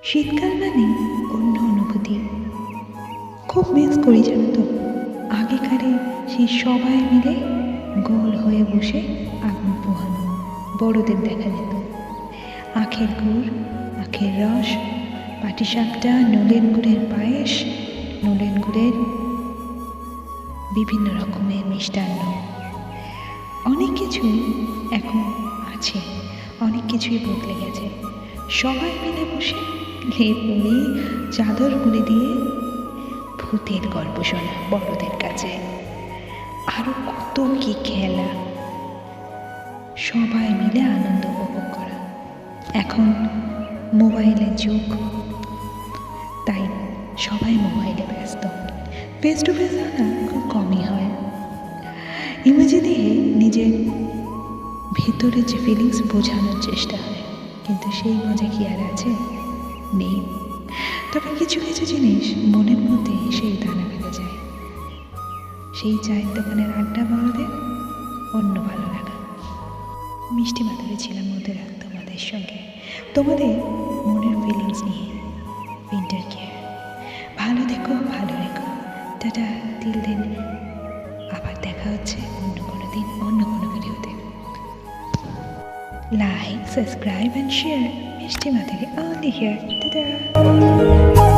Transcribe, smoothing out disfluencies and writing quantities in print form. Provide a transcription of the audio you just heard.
শীতকাল মানে অন্য অনুভূতি। খুব মিস করি জানো তো, আগেকারে সেই সবাই মিলে গোল হয়ে বসে আগুন পোহানো, বড়দের দেখা যেত। আখের গুড়, আখের রস, পাটিসাপটা, নলেন গুড়ের পায়েস, নলেন গুড়ের বিভিন্ন রকমের মিষ্টান্ন, অনেক কিছু এখন আছে, অনেক কিছুই বদলে গেছে। সবাই মিলে বসে লেপ মুড়ি চাদর মুড়ি দিয়ে ভূতের গল্প শোনা বড়দের কাছে, আরো কত কি খেলা, সবাই মিলে আনন্দ উপভোগ করা। এখন মোবাইলের যুগ, তাই সবাই মোবাইলে ব্যস্ত, ফেস টু ফেস আনা খুব কমই হয়। ইমেজে দিয়ে নিজের ভেতরে যে ফিলিংস বোঝানোর চেষ্টা হয়, কিন্তু সেই মজা কি আর আছে? নেই। তবে কিছু কিছু জিনিস মনের মধ্যে সেই দানা বেঁধে যায়। সেই চায়ের দোকানের আড্ডা, বড়দের অন্য ভালো লাগা। মিষ্টি মাধুরী ছিলাম ওদের তোমাদের সঙ্গে, তোমাদের মনের ফিলিংস নিয়ে। উইন্টার কেয়ার, ভালো থেকো, ভালো রেখো, টাটা, তিল দিন। আবার দেখা হচ্ছে অন্য কোনো দিন, অন্য কোনো ভিডিওতে। Like, subscribe and share. মিষ্টি মাধুরী only here. Ta-da!